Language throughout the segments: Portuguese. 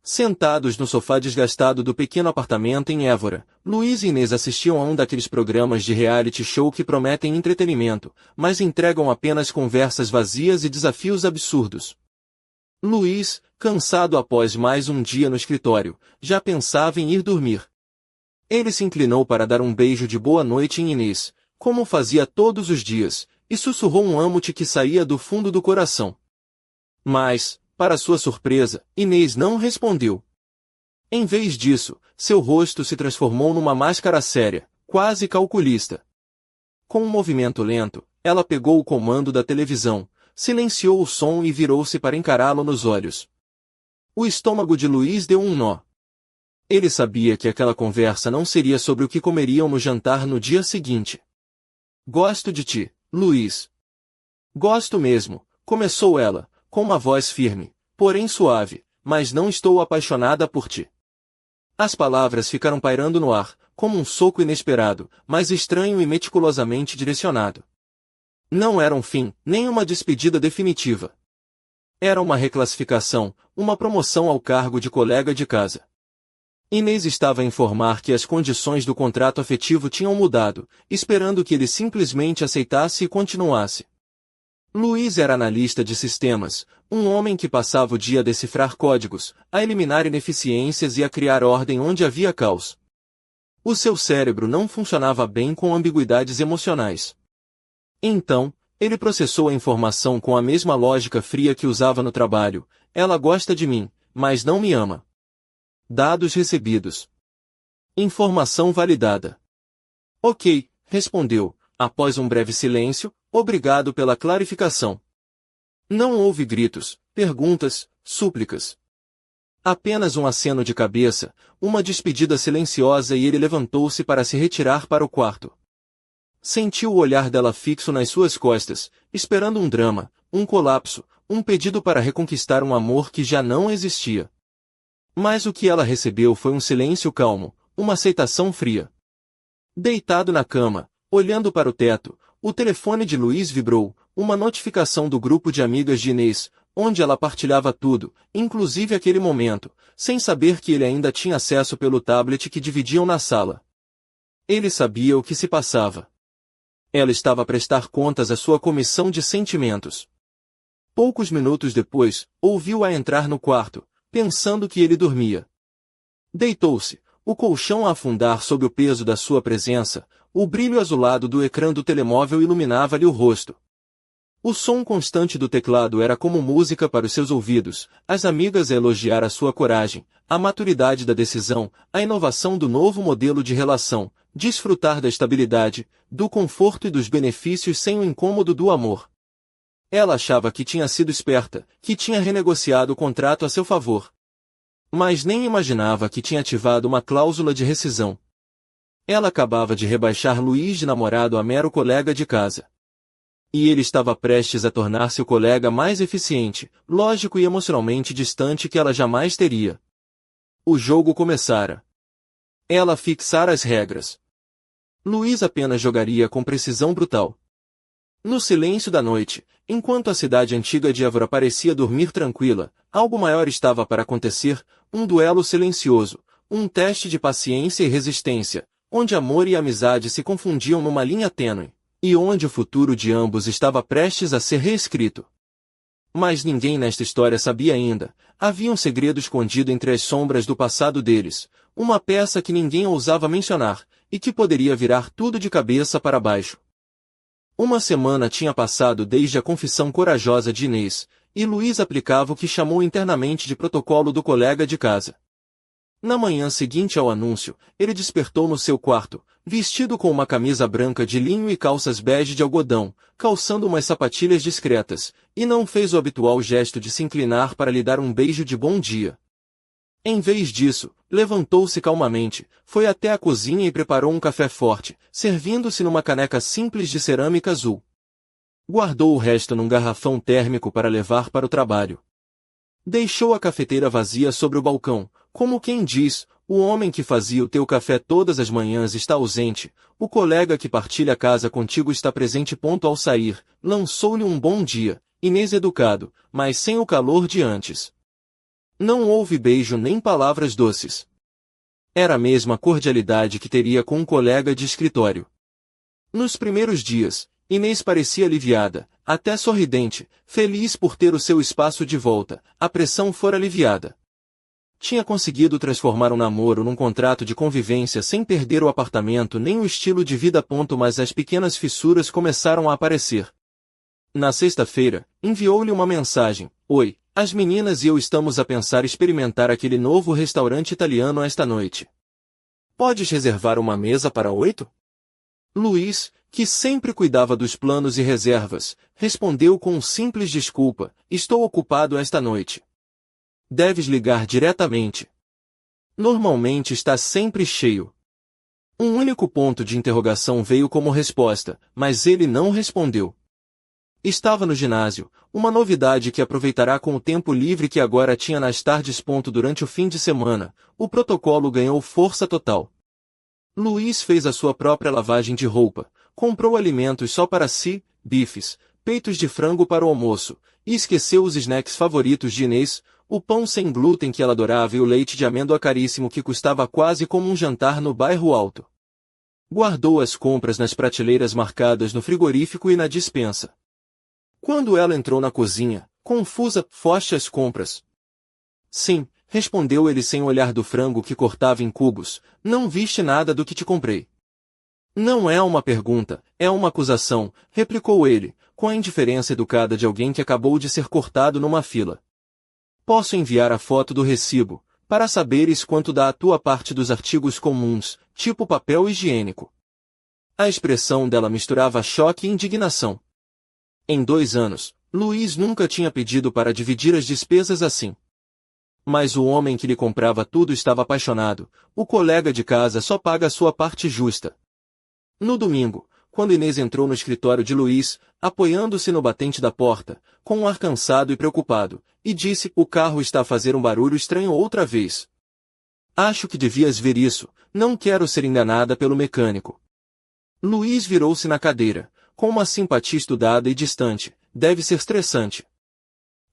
Sentados no sofá desgastado do pequeno apartamento em Évora, Luiz e Inês assistiam a um daqueles programas de reality show que prometem entretenimento, mas entregam apenas conversas vazias e desafios absurdos. Luiz, cansado após mais um dia no escritório, já pensava em ir dormir. Ele se inclinou para dar um beijo de boa noite em Inês, como fazia todos os dias, e sussurrou um amo-te que saía do fundo do coração. Mas, para sua surpresa, Inês não respondeu. Em vez disso, seu rosto se transformou numa máscara séria, quase calculista. Com um movimento lento, ela pegou o comando da televisão, silenciou o som e virou-se para encará-lo nos olhos. O estômago de Luiz deu um nó. Ele sabia que aquela conversa não seria sobre o que comeriam no jantar no dia seguinte. Gosto de ti, Luiz. Gosto mesmo, começou ela, com uma voz firme, porém suave, mas não estou apaixonada por ti. As palavras ficaram pairando no ar, como um soco inesperado, mas estranho e meticulosamente direcionado. Não era um fim, nem uma despedida definitiva. Era uma reclassificação, uma promoção ao cargo de colega de casa. Inês estava a informar que as condições do contrato afetivo tinham mudado, esperando que ele simplesmente aceitasse e continuasse. Luiz era analista de sistemas, um homem que passava o dia a decifrar códigos, a eliminar ineficiências e a criar ordem onde havia caos. O seu cérebro não funcionava bem com ambiguidades emocionais. Então, ele processou a informação com a mesma lógica fria que usava no trabalho: ela gosta de mim, mas não me ama. Dados recebidos. Informação validada. Ok, respondeu, após um breve silêncio, obrigado pela clarificação. Não houve gritos, perguntas, súplicas. Apenas um aceno de cabeça, uma despedida silenciosa e ele levantou-se para se retirar para o quarto. Sentiu o olhar dela fixo nas suas costas, esperando um drama, um colapso, um pedido para reconquistar um amor que já não existia. Mas o que ela recebeu foi um silêncio calmo, uma aceitação fria. Deitado na cama, olhando para o teto, o telefone de Luiz vibrou, uma notificação do grupo de amigas de Inês, onde ela partilhava tudo, inclusive aquele momento, sem saber que ele ainda tinha acesso pelo tablet que dividiam na sala. Ele sabia o que se passava. Ela estava a prestar contas à sua comissão de sentimentos. Poucos minutos depois, ouviu-a entrar no quarto, pensando que ele dormia. Deitou-se, o colchão a afundar sob o peso da sua presença, o brilho azulado do ecrã do telemóvel iluminava-lhe o rosto. O som constante do teclado era como música para os seus ouvidos, as amigas a elogiar a sua coragem, a maturidade da decisão, a inovação do novo modelo de relação, desfrutar da estabilidade, do conforto e dos benefícios sem o incômodo do amor. Ela achava que tinha sido esperta, que tinha renegociado o contrato a seu favor. Mas nem imaginava que tinha ativado uma cláusula de rescisão. Ela acabava de rebaixar Luiz de namorado a mero colega de casa. E ele estava prestes a tornar-se o colega mais eficiente, lógico e emocionalmente distante que ela jamais teria. O jogo começara. Ela fixara as regras. Luiz apenas jogaria com precisão brutal. No silêncio da noite, enquanto a cidade antiga de Évora parecia dormir tranquila, algo maior estava para acontecer, um duelo silencioso, um teste de paciência e resistência, onde amor e amizade se confundiam numa linha tênue, e onde o futuro de ambos estava prestes a ser reescrito. Mas ninguém nesta história sabia ainda, havia um segredo escondido entre as sombras do passado deles, uma peça que ninguém ousava mencionar, e que poderia virar tudo de cabeça para baixo. Uma semana tinha passado desde a confissão corajosa de Inês, e Luiz aplicava o que chamou internamente de protocolo do colega de casa. Na manhã seguinte ao anúncio, ele despertou no seu quarto, vestido com uma camisa branca de linho e calças bege de algodão, calçando umas sapatilhas discretas, e não fez o habitual gesto de se inclinar para lhe dar um beijo de bom dia. Em vez disso, levantou-se calmamente, foi até a cozinha e preparou um café forte, servindo-se numa caneca simples de cerâmica azul. Guardou o resto num garrafão térmico para levar para o trabalho. Deixou a cafeteira vazia sobre o balcão, como quem diz: o homem que fazia o teu café todas as manhãs está ausente, o colega que partilha a casa contigo está presente. Ao sair, lançou-lhe um bom dia, Inês educado, mas sem o calor de antes. Não houve beijo nem palavras doces. Era a mesma cordialidade que teria com um colega de escritório. Nos primeiros dias, Inês parecia aliviada, até sorridente, feliz por ter o seu espaço de volta. A pressão fora aliviada. Tinha conseguido transformar um namoro num contrato de convivência sem perder o apartamento nem o estilo de vida. Mas as pequenas fissuras começaram a aparecer. Na sexta-feira, enviou-lhe uma mensagem. Oi, as meninas e eu estamos a pensar experimentar aquele novo restaurante italiano esta noite. Podes reservar uma mesa para 8? Luiz, que sempre cuidava dos planos e reservas, respondeu com um simples desculpa, estou ocupado esta noite. Deves ligar diretamente. Normalmente está sempre cheio. Um único ponto de interrogação veio como resposta, mas ele não respondeu. Estava no ginásio, uma novidade que aproveitará com o tempo livre que agora tinha nas tardes. Durante o fim de semana, o protocolo ganhou força total. Luiz fez a sua própria lavagem de roupa, comprou alimentos só para si, bifes, peitos de frango para o almoço, e esqueceu os snacks favoritos de Inês, o pão sem glúten que ela adorava e o leite de amêndoa caríssimo que custava quase como um jantar no bairro Alto. Guardou as compras nas prateleiras marcadas no frigorífico e na despensa. Quando ela entrou na cozinha, confusa, foste as compras? Sim, respondeu ele sem olhar do frango que cortava em cubos, não viste nada do que te comprei. Não é uma pergunta, é uma acusação, replicou ele, com a indiferença educada de alguém que acabou de ser cortado numa fila. Posso enviar a foto do recibo, para saberes quanto dá a tua parte dos artigos comuns, tipo papel higiênico. A expressão dela misturava choque e indignação. Em 2 anos, Luiz nunca tinha pedido para dividir as despesas assim. Mas o homem que lhe comprava tudo estava apaixonado, o colega de casa só paga a sua parte justa. No domingo, quando Inês entrou no escritório de Luiz, apoiando-se no batente da porta, com um ar cansado e preocupado, e disse, o carro está a fazer um barulho estranho outra vez. Acho que devias ver isso, não quero ser enganada pelo mecânico. Luiz virou-se na cadeira, com uma simpatia estudada e distante, deve ser estressante.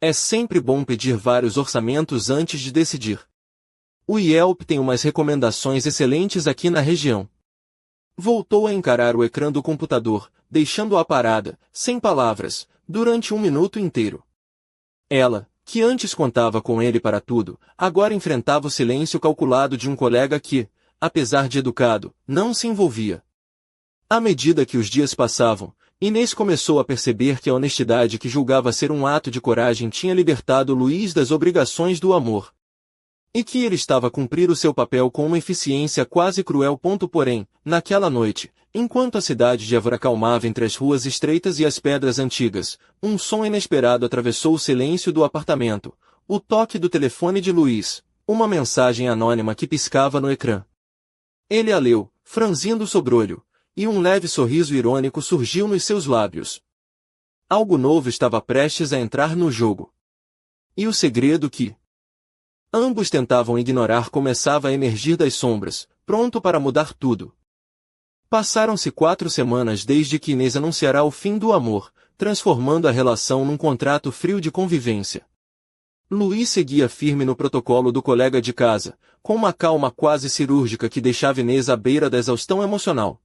É sempre bom pedir vários orçamentos antes de decidir. O Yelp tem umas recomendações excelentes aqui na região. Voltou a encarar o ecrã do computador, deixando-a parada, sem palavras, durante 1 minuto inteiro. Ela, que antes contava com ele para tudo, agora enfrentava o silêncio calculado de um colega que, apesar de educado, não se envolvia. À medida que os dias passavam, Inês começou a perceber que a honestidade que julgava ser um ato de coragem tinha libertado Luiz das obrigações do amor. E que ele estava a cumprir o seu papel com uma eficiência quase cruel. Porém, naquela noite, enquanto a cidade de Évora calmava entre as ruas estreitas e as pedras antigas, um som inesperado atravessou o silêncio do apartamento, o toque do telefone de Luiz, uma mensagem anônima que piscava no ecrã. Ele a leu, franzindo o sobrolho, e um leve sorriso irônico surgiu nos seus lábios. Algo novo estava prestes a entrar no jogo. E o segredo que ambos tentavam ignorar começava a emergir das sombras, pronto para mudar tudo. Passaram-se 4 semanas desde que Inês anunciara o fim do amor, transformando a relação num contrato frio de convivência. Luiz seguia firme no protocolo do colega de casa, com uma calma quase cirúrgica que deixava Inês à beira da exaustão emocional.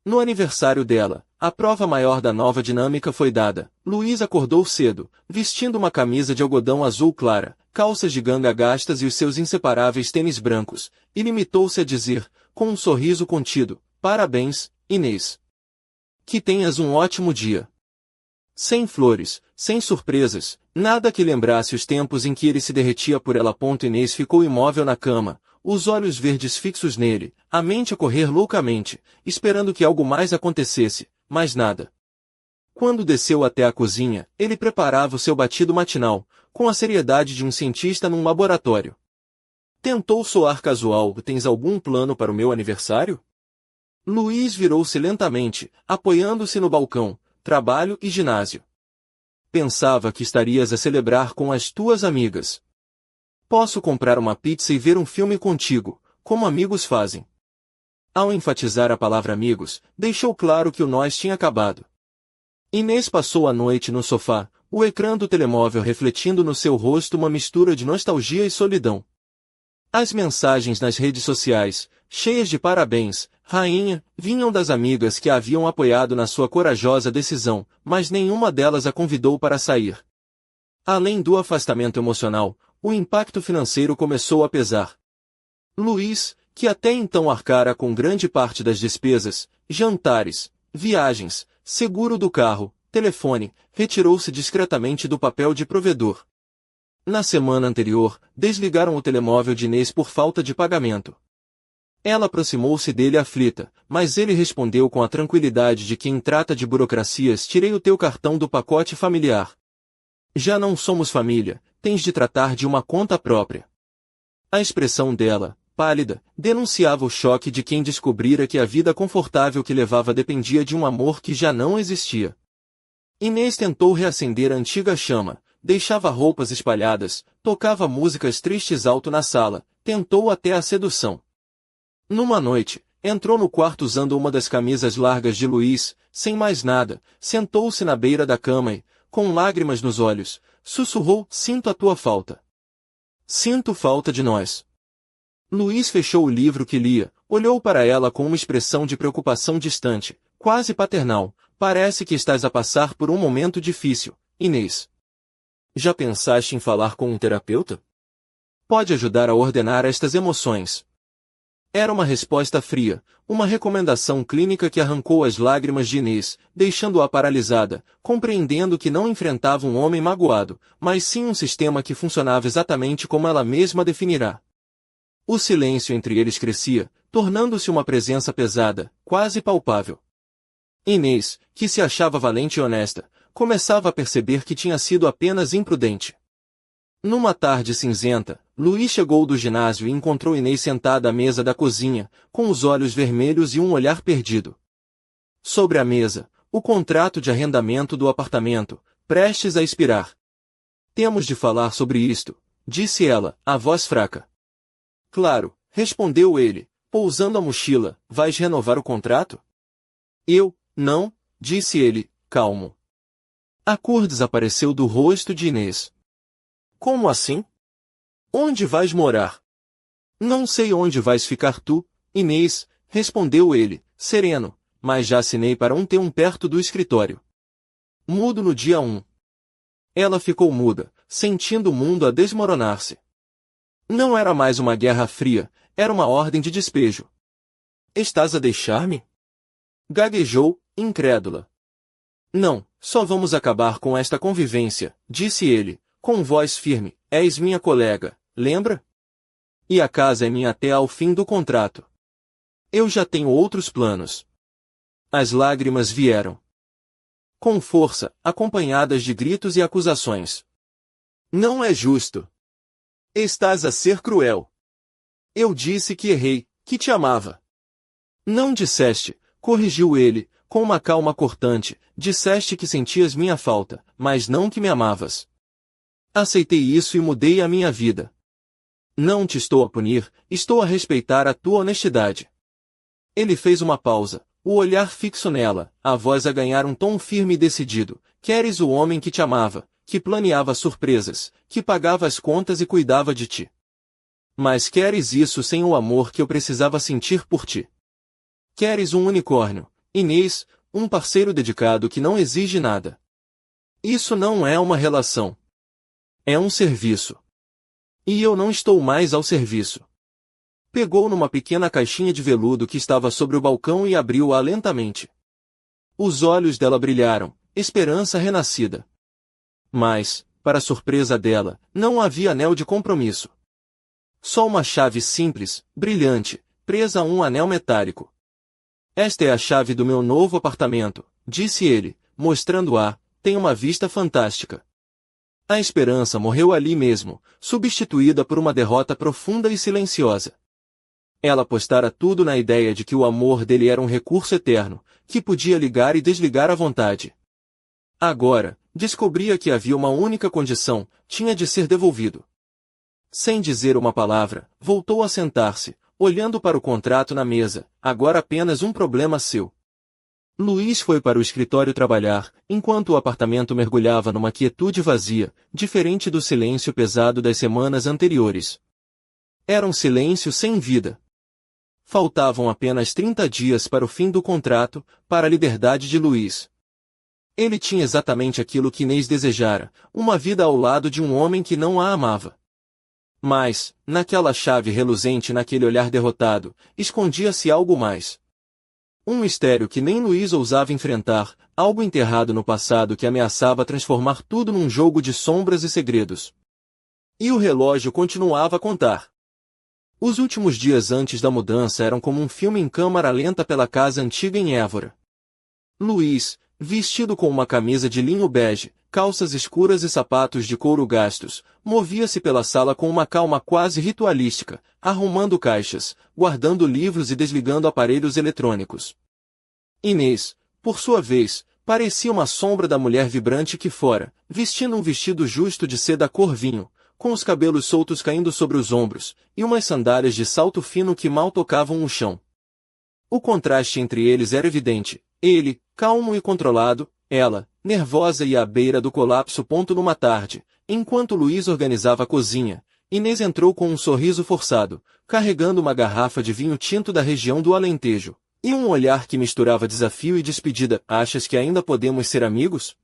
No aniversário dela, a prova maior da nova dinâmica foi dada. Luiz acordou cedo, vestindo uma camisa de algodão azul clara, calças de ganga gastas e os seus inseparáveis tênis brancos, e limitou-se a dizer, com um sorriso contido, parabéns, Inês. Que tenhas um ótimo dia. Sem flores, sem surpresas, nada que lembrasse os tempos em que ele se derretia por ela. Inês ficou imóvel na cama, os olhos verdes fixos nele, a mente a correr loucamente, esperando que algo mais acontecesse, mas nada. Quando desceu até a cozinha, ele preparava o seu batido matinal, com a seriedade de um cientista num laboratório. Tentou soar casual, tens algum plano para o meu aniversário? Luiz virou-se lentamente, apoiando-se no balcão, trabalho e ginásio. Pensava que estarias a celebrar com as tuas amigas. Posso comprar uma pizza e ver um filme contigo, como amigos fazem. Ao enfatizar a palavra amigos, deixou claro que o nós tinha acabado. Inês passou a noite no sofá, O ecrã do telemóvel refletindo no seu rosto uma mistura de nostalgia e solidão. As mensagens nas redes sociais, cheias de parabéns, rainha, vinham das amigas que a haviam apoiado na sua corajosa decisão, mas nenhuma delas a convidou para sair. Além do afastamento emocional, o impacto financeiro começou a pesar. Luiz, que até então arcara com grande parte das despesas, jantares, viagens, seguro do carro, telefone, retirou-se discretamente do papel de provedor. Na semana anterior, desligaram o telemóvel de Inês por falta de pagamento. Ela aproximou-se dele aflita, mas ele respondeu com a tranquilidade de quem trata de burocracias: tirei o teu cartão do pacote familiar. Já não somos família, tens de tratar de uma conta própria. A expressão dela, pálida, denunciava o choque de quem descobrira que a vida confortável que levava dependia de um amor que já não existia. Inês tentou reacender a antiga chama, deixava roupas espalhadas, tocava músicas tristes alto na sala, tentou até a sedução. Numa noite, entrou no quarto usando uma das camisas largas de Luiz, sem mais nada, sentou-se na beira da cama e, com lágrimas nos olhos, sussurrou: sinto a tua falta. Sinto falta de nós. Luiz fechou o livro que lia, olhou para ela com uma expressão de preocupação distante, quase paternal. Parece que estás a passar por um momento difícil, Inês. Já pensaste em falar com um terapeuta? Pode ajudar a ordenar estas emoções. Era uma resposta fria, uma recomendação clínica que arrancou as lágrimas de Inês, deixando-a paralisada, compreendendo que não enfrentava um homem magoado, mas sim um sistema que funcionava exatamente como ela mesma definirá. O silêncio entre eles crescia, tornando-se uma presença pesada, quase palpável. Inês, que se achava valente e honesta, começava a perceber que tinha sido apenas imprudente. Numa tarde cinzenta, Luiz chegou do ginásio e encontrou Inês sentada à mesa da cozinha, com os olhos vermelhos e um olhar perdido. Sobre a mesa, o contrato de arrendamento do apartamento, prestes a expirar. Temos de falar sobre isto, disse ela, a voz fraca. Claro, respondeu ele, pousando a mochila, vais renovar o contrato? Não, disse ele, calmo. A cor desapareceu do rosto de Inês. Como assim? Onde vais morar? Não sei onde vais ficar tu, Inês, respondeu ele, sereno, mas já assinei para um T1 perto do escritório. Mudo no dia 1. Ela ficou muda, sentindo o mundo a desmoronar-se. Não era mais uma guerra fria, era uma ordem de despejo. Estás a deixar-me? Gaguejou, incrédula. Não, só vamos acabar com esta convivência, disse ele, com voz firme, és minha colega, lembra? E a casa é minha até ao fim do contrato. Eu já tenho outros planos. As lágrimas vieram. Com força, acompanhadas de gritos e acusações. Não é justo. Estás a ser cruel. Eu disse que errei, que te amava. Não disseste, corrigiu ele, com uma calma cortante, disseste que sentias minha falta, mas não que me amavas. Aceitei isso e mudei a minha vida. Não te estou a punir, estou a respeitar a tua honestidade. Ele fez uma pausa, o olhar fixo nela, a voz a ganhar um tom firme e decidido. Queres o homem que te amava, que planeava surpresas, que pagava as contas e cuidava de ti. Mas queres isso sem o amor que eu precisava sentir por ti. Queres um unicórnio, Inês, um parceiro dedicado que não exige nada. Isso não é uma relação. É um serviço. E eu não estou mais ao serviço. Pegou numa pequena caixinha de veludo que estava sobre o balcão e abriu-a lentamente. Os olhos dela brilharam, esperança renascida. Mas, para surpresa dela, não havia anel de compromisso. Só uma chave simples, brilhante, presa a um anel metálico. Esta é a chave do meu novo apartamento, disse ele, mostrando-a, tem uma vista fantástica. A esperança morreu ali mesmo, substituída por uma derrota profunda e silenciosa. Ela apostara tudo na ideia de que o amor dele era um recurso eterno, que podia ligar e desligar à vontade. Agora, descobria que havia uma única condição, tinha de ser devolvido. Sem dizer uma palavra, voltou a sentar-se, olhando para o contrato na mesa, agora apenas um problema seu. Luiz foi para o escritório trabalhar, enquanto o apartamento mergulhava numa quietude vazia, diferente do silêncio pesado das semanas anteriores. Era um silêncio sem vida. Faltavam apenas 30 dias para o fim do contrato, para a liberdade de Luiz. Ele tinha exatamente aquilo que Inês desejara, uma vida ao lado de um homem que não a amava. Mas, naquela chave reluzente e naquele olhar derrotado, escondia-se algo mais. Um mistério que nem Luiz ousava enfrentar, algo enterrado no passado que ameaçava transformar tudo num jogo de sombras e segredos. E o relógio continuava a contar. Os últimos dias antes da mudança eram como um filme em câmara lenta pela casa antiga em Évora. Luiz, vestido com uma camisa de linho bege, calças escuras e sapatos de couro gastos, movia-se pela sala com uma calma quase ritualística, arrumando caixas, guardando livros e desligando aparelhos eletrônicos. Inês, por sua vez, parecia uma sombra da mulher vibrante que fora, vestindo um vestido justo de seda cor vinho, com os cabelos soltos caindo sobre os ombros, e umas sandálias de salto fino que mal tocavam o chão. O contraste entre eles era evidente. Ele, calmo e controlado, ela, nervosa e à beira do colapso. Numa tarde, enquanto Luiz organizava a cozinha, Inês entrou com um sorriso forçado, carregando uma garrafa de vinho tinto da região do Alentejo, e um olhar que misturava desafio e despedida. Achas que ainda podemos ser amigos?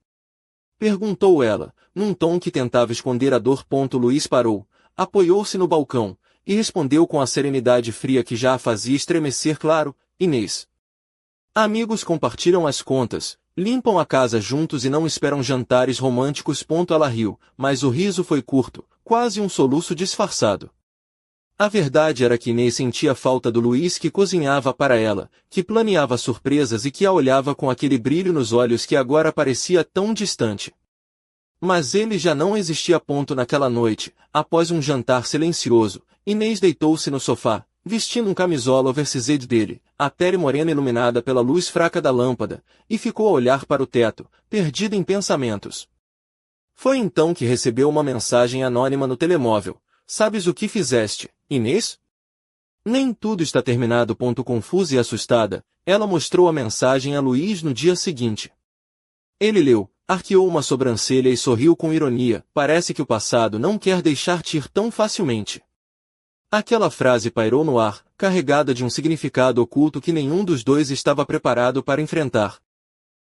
Perguntou ela, num tom que tentava esconder a dor. Luiz parou, apoiou-se no balcão, e respondeu com a serenidade fria que já a fazia estremecer. Claro, Inês. Amigos compartilham as contas, limpam a casa juntos e não esperam jantares românticos. Ela riu, mas o riso foi curto, quase um soluço disfarçado. A verdade era que Inês sentia falta do Luiz que cozinhava para ela, que planeava surpresas e que a olhava com aquele brilho nos olhos que agora parecia tão distante. Mas ele já não existia. Naquela noite, após um jantar silencioso, Inês deitou-se no sofá, vestindo um camisola oversized dele, a pele morena iluminada pela luz fraca da lâmpada, e ficou a olhar para o teto, perdida em pensamentos. Foi então que recebeu uma mensagem anônima no telemóvel. Sabes o que fizeste, Inês? Nem tudo está terminado. Confusa e assustada, ela mostrou a mensagem a Luiz no dia seguinte. Ele leu, arqueou uma sobrancelha e sorriu com ironia. Parece que o passado não quer deixar-te ir tão facilmente. Aquela frase pairou no ar, carregada de um significado oculto que nenhum dos dois estava preparado para enfrentar.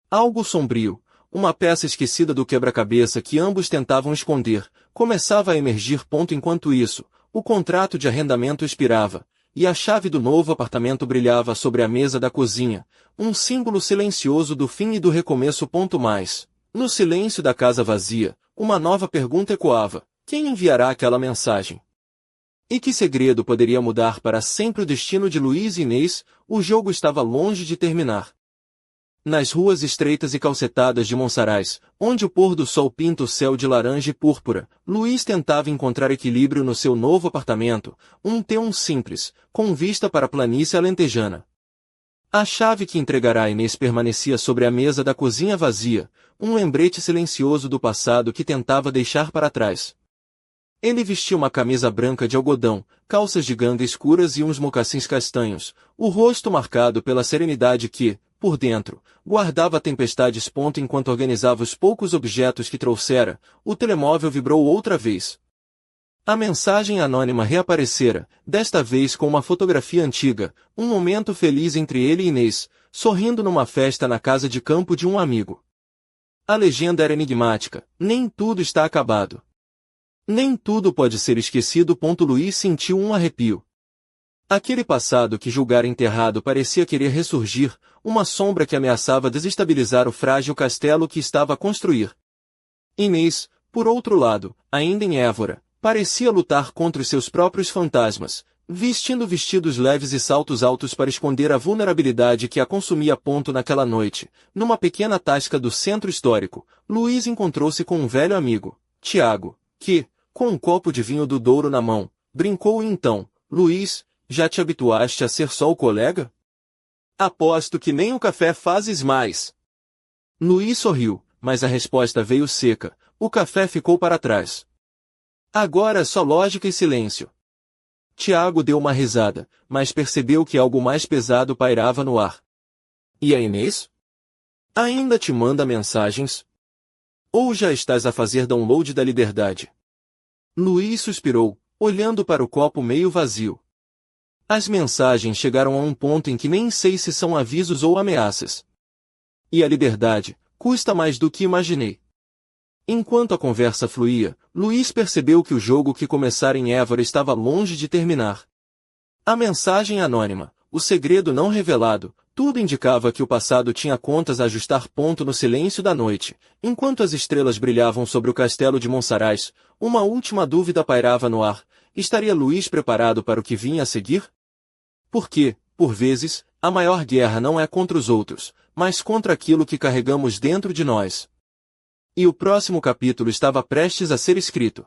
Algo sombrio, uma peça esquecida do quebra-cabeça que ambos tentavam esconder, começava a emergir. Enquanto isso, o contrato de arrendamento expirava, e a chave do novo apartamento brilhava sobre a mesa da cozinha, um símbolo silencioso do fim e do recomeço. Mas, no silêncio da casa vazia, uma nova pergunta ecoava: quem enviará aquela mensagem? E que segredo poderia mudar para sempre o destino de Luiz e Inês? O jogo estava longe de terminar. Nas ruas estreitas e calcetadas de Monsaraz, onde o pôr do sol pinta o céu de laranja e púrpura, Luiz tentava encontrar equilíbrio no seu novo apartamento, um T1 simples, com vista para a planície alentejana. A chave que entregará a Inês permanecia sobre a mesa da cozinha vazia, um lembrete silencioso do passado que tentava deixar para trás. Ele vestia uma camisa branca de algodão, calças de ganga escuras e uns mocassins castanhos, o rosto marcado pela serenidade que, por dentro, guardava tempestades. Enquanto organizava os poucos objetos que trouxera, o telemóvel vibrou outra vez. A mensagem anônima reaparecera, desta vez com uma fotografia antiga, um momento feliz entre ele e Inês, sorrindo numa festa na casa de campo de um amigo. A legenda era enigmática: nem tudo está acabado. Nem tudo pode ser esquecido. Luiz sentiu um arrepio. Aquele passado que julgara enterrado parecia querer ressurgir, uma sombra que ameaçava desestabilizar o frágil castelo que estava a construir. Inês, por outro lado, ainda em Évora, parecia lutar contra os seus próprios fantasmas, vestindo vestidos leves e saltos altos para esconder a vulnerabilidade que a consumia. Naquela noite, numa pequena tasca do centro histórico, Luiz encontrou-se com um velho amigo, Tiago, que, com um copo de vinho do Douro na mão, brincou. Então, Luiz, já te habituaste a ser só o colega? Aposto que nem o café fazes mais. Luiz sorriu, mas a resposta veio seca, o café ficou para trás. Agora é só lógica e silêncio. Tiago deu uma risada, mas percebeu que algo mais pesado pairava no ar. E a Inês? Ainda te manda mensagens? Ou já estás a fazer download da liberdade? Luiz suspirou, olhando para o copo meio vazio. As mensagens chegaram a um ponto em que nem sei se são avisos ou ameaças. E a liberdade custa mais do que imaginei. Enquanto a conversa fluía, Luiz percebeu que o jogo que começara em Évora estava longe de terminar. A mensagem anônima, o segredo não revelado, tudo indicava que o passado tinha contas a ajustar. No silêncio da noite, enquanto as estrelas brilhavam sobre o castelo de Monsaraz, uma última dúvida pairava no ar: estaria Luiz preparado para o que vinha a seguir? Porque, por vezes, a maior guerra não é contra os outros, mas contra aquilo que carregamos dentro de nós. E o próximo capítulo estava prestes a ser escrito.